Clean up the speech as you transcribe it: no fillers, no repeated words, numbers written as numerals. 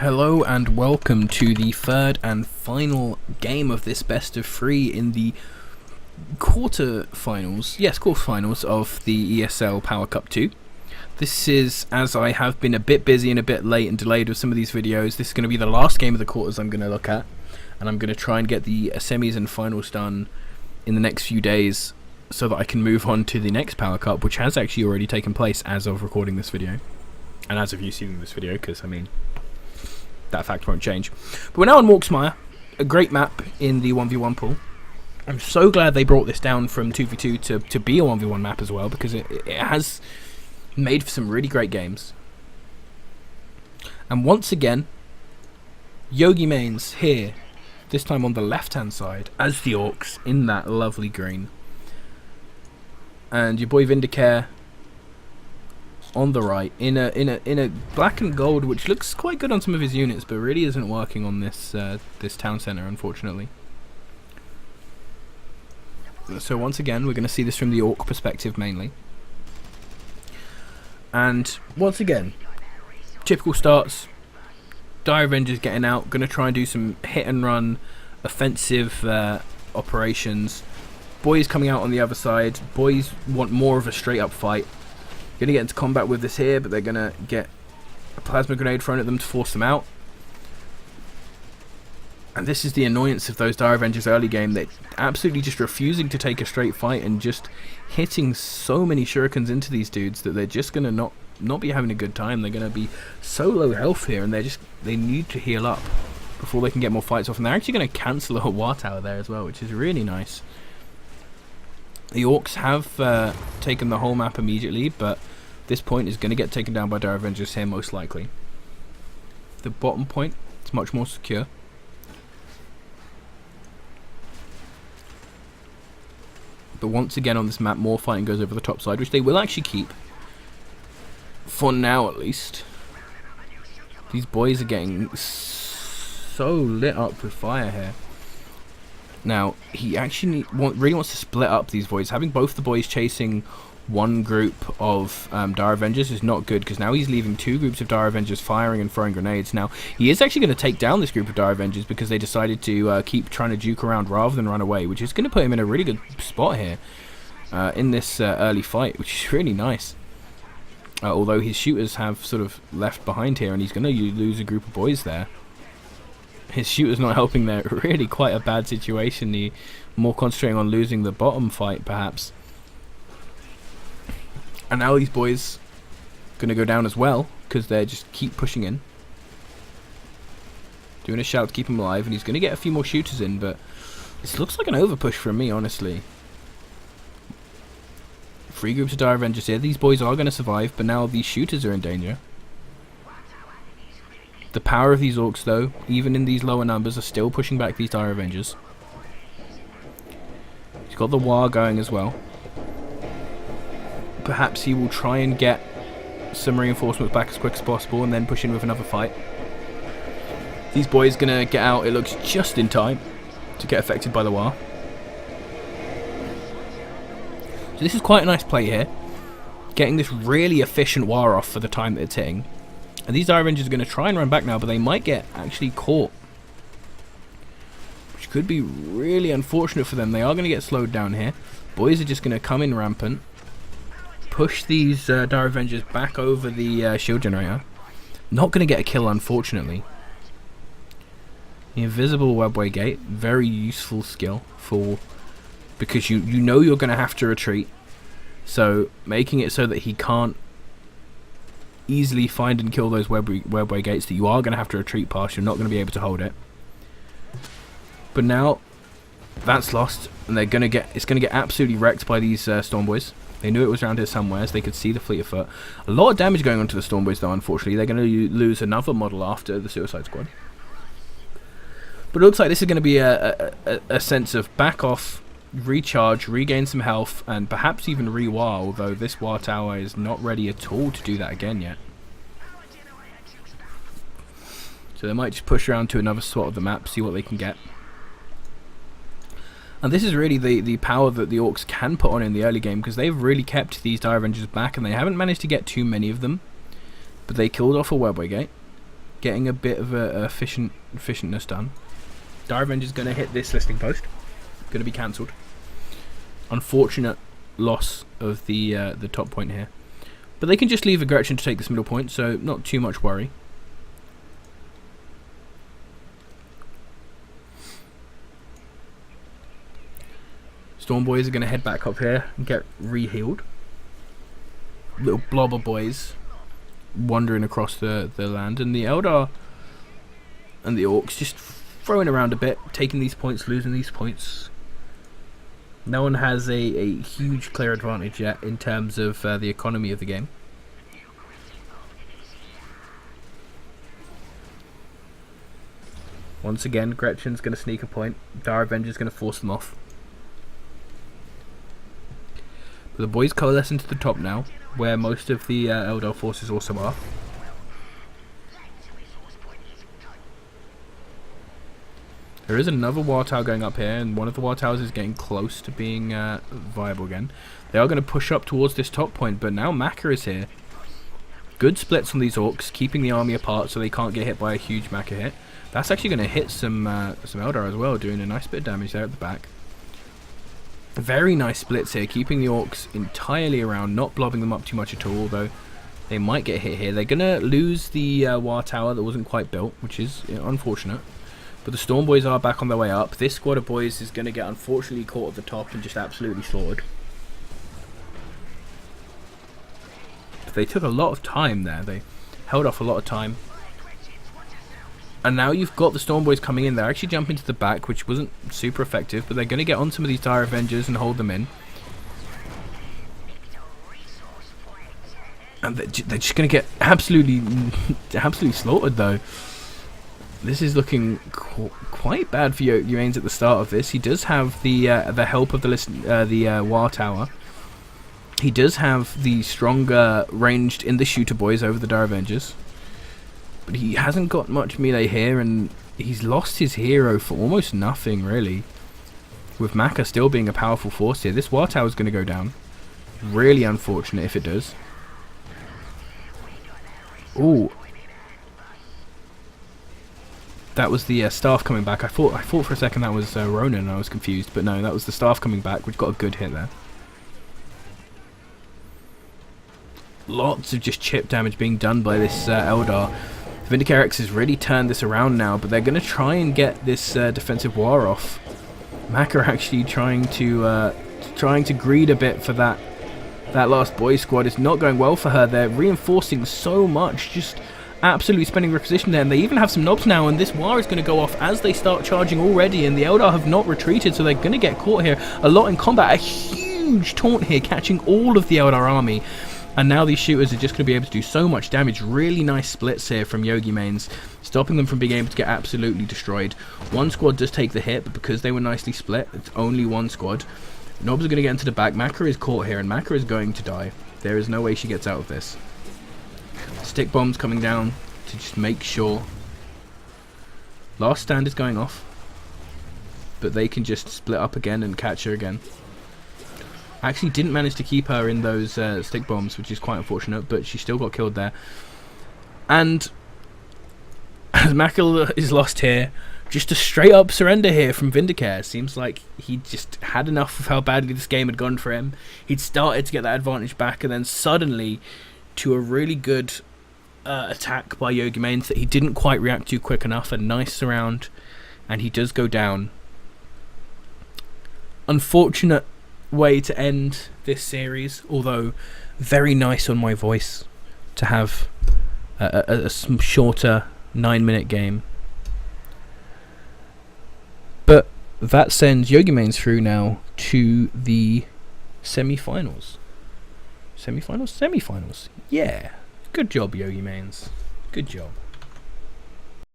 Hello and welcome to the third and final game of this best of three in the quarterfinals of the ESL Power Cup 2. This is, as I have been a bit busy and a bit late and delayed with some of these videos, this is going to be the last game of the quarters I'm going to look at, and I'm going to try and get the semis and finals done in the next few days so that I can move on to the next Power Cup, which has actually already taken place as of recording this video, and as of you seeing this video, because I mean, that fact won't change. But we're now on Morksmire, a great map in the 1v1 pool. I'm so glad they brought this down from 2v2 to be a 1v1 map as well, because it has made for some really great games. And once again, Yogimanz here, this time on the left hand side, as the Orcs in that lovely green. And your boy Vindicare on the right in a black and gold, which looks quite good on some of his units, but really isn't working on this this town center, unfortunately. So once again, we're going to see this from the Orc perspective mainly. And once again, typical starts. Dire Avengers getting out, going to try and do some hit and run offensive operations. Boys coming out on the other side. Boys want more of a straight up fight. Going to get into combat with this here, but they're going to get a plasma grenade thrown at them to force them out. And this is the annoyance of those Dire Avengers early game. They're absolutely just refusing to take a straight fight and just hitting so many shurikens into these dudes that they're just going to not be having a good time. They're going to be so low health here, and they need to heal up before they can get more fights off. And they're actually going to cancel a war tower there as well, which is really nice. The Orcs have taken the whole map immediately, but this point is going to get taken down by Dire Avengers here, most likely. The bottom point is much more secure. But once again on this map, more fighting goes over the top side, which they will actually keep. For now, at least. These boys are getting so lit up with fire here. Now, he actually really wants to split up these boys. Having both the boys chasing one group of Dire Avengers is not good, because now he's leaving two groups of Dire Avengers firing and throwing grenades. Now, he is actually going to take down this group of Dire Avengers because they decided to keep trying to juke around rather than run away, which is going to put him in a really good spot here in this early fight, which is really nice. Although his shooters have sort of left behind here, and he's going to lose a group of boys there. His shooter's not helping there. Really quite a bad situation. He more concentrating on losing the bottom fight, perhaps. And now these boys going to go down as well, because they just keep pushing in. Doing a shout to keep him alive, and he's going to get a few more shooters in, but this looks like an overpush from me, honestly. Three groups of Dire Avengers here. These boys are going to survive, but now these shooters are in danger. The power of these Orcs, though, even in these lower numbers, are still pushing back these Dire Avengers. He's got the war going as well. Perhaps he will try and get some reinforcements back as quick as possible and then push in with another fight. These boys going to get out, it looks, just in time to get affected by the war. So this is quite a nice play here. Getting this really efficient war off for the time that it's hitting. And these Dire Avengers are going to try and run back now, but they might get actually caught, which could be really unfortunate for them. They are going to get slowed down here. Boys are just going to come in rampant, push these Dire Avengers back over the shield generator. Not going to get a kill, unfortunately. The invisible webway gate, very useful skill because you know you're going to have to retreat. So making it so that he can't easily find and kill those webway gates that you are going to have to retreat past. You're not going to be able to hold it. But now that's lost, and it's going to get absolutely wrecked by these Storm Boys. They knew it was around here somewhere, so they could see the fleet of foot. A lot of damage going on to the Storm Boys, though. Unfortunately, they're going to lose another model after the Suicide Squad. But it looks like this is going to be a sense of back off, recharge, regain some health, and perhaps even re-war, although this war tower is not ready at all to do that again yet. So they might just push around to another spot of the map, see what they can get. And this is really the power that the Orcs can put on in the early game, because they've really kept these Dire Avengers back, and they haven't managed to get too many of them. But they killed off a webway gate. getting a bit of a efficientness done. Dire Avenger's going to hit this listing post. Going to be cancelled. Unfortunate loss of the top point here. But they can just leave a Gretchen to take this middle point, so not too much worry. Storm boys are going to head back up here and get re-healed. Little blobber boys wandering across the land, and the Eldar and the Orcs just throwing around a bit, taking these points, losing these points. No one has a huge clear advantage yet in terms of the economy of the game. Once again, Gretchen's going to sneak a point. Dire Avenger's going to force them off. But the boys coalesce into the top now, where most of the Eldar forces also are. There is another war tower going up here, and one of the war towers is getting close to being viable again. They are going to push up towards this top point, but now Maka is here. Good splits on these Orcs, keeping the army apart so they can't get hit by a huge Maka hit. That's actually going to hit some Eldar as well, doing a nice bit of damage there at the back. Very nice splits here, keeping the Orcs entirely around, not blobbing them up too much at all, although they might get hit here. They're going to lose the war tower that wasn't quite built, which is unfortunate. But the Storm boys are back on their way up. This squad of boys is going to get unfortunately caught at the top and just absolutely slaughtered. But they took a lot of time there. They held off a lot of time. And now you've got the Storm boys coming in. They're actually jumping to the back, which wasn't super effective, but they're going to get on some of these Dire Avengers and hold them in. And they're just going to get absolutely slaughtered, though. This is looking quite bad for Yogimanz at the start of this. He does have the help of the War Tower. He does have the stronger ranged in the shooter boys over the Dire Avengers. But he hasn't got much melee here, and he's lost his hero for almost nothing, really. With Maka still being a powerful force here. This War Tower is going to go down. Really unfortunate if it does. Ooh. That was the staff coming back. I thought for a second that was Ronan, and I was confused. But no, that was the staff coming back. We've got a good hit there. Lots of just chip damage being done by this Eldar. VindicareX has really turned this around now, but they're going to try and get this defensive war off. Maka actually trying to greed a bit for that last boys squad. It's not going well for her. They're reinforcing so much, just absolutely spending reposition there, and they even have some knobs now, and this war is going to go off as they start charging already, and the Eldar have not retreated, so they're going to get caught here a lot in combat. A huge taunt here, catching all of the Eldar army. And now these shooters are just going to be able to do so much damage. Really nice splits here from Yogimanz, stopping them from being able to get absolutely destroyed. One squad does take the hit, but because they were nicely split, it's only one squad. Knobs are going to get into the back. Maka is caught here, and Maka is going to die. There is no way she gets out of this. Stick bombs coming down to just make sure. Last stand is going off, but they can just split up again and catch her again. I actually didn't manage to keep her in those stick bombs, which is quite unfortunate, but she still got killed there. And as Maka is lost here, just a straight up surrender here from Vindicare. Seems like he just had enough of how badly this game had gone for him. He'd started to get that advantage back, and then suddenly, to a really good attack by Yogimanz that he didn't quite react to quick enough, a nice surround, and he does go down. Unfortunate way to end this series, although very nice on my voice to have a shorter 9-minute game. But that sends Yogimanz through now to the semi-finals. Semi-finals? Semi-finals. Yeah. Good job, Yogimanz. Good job.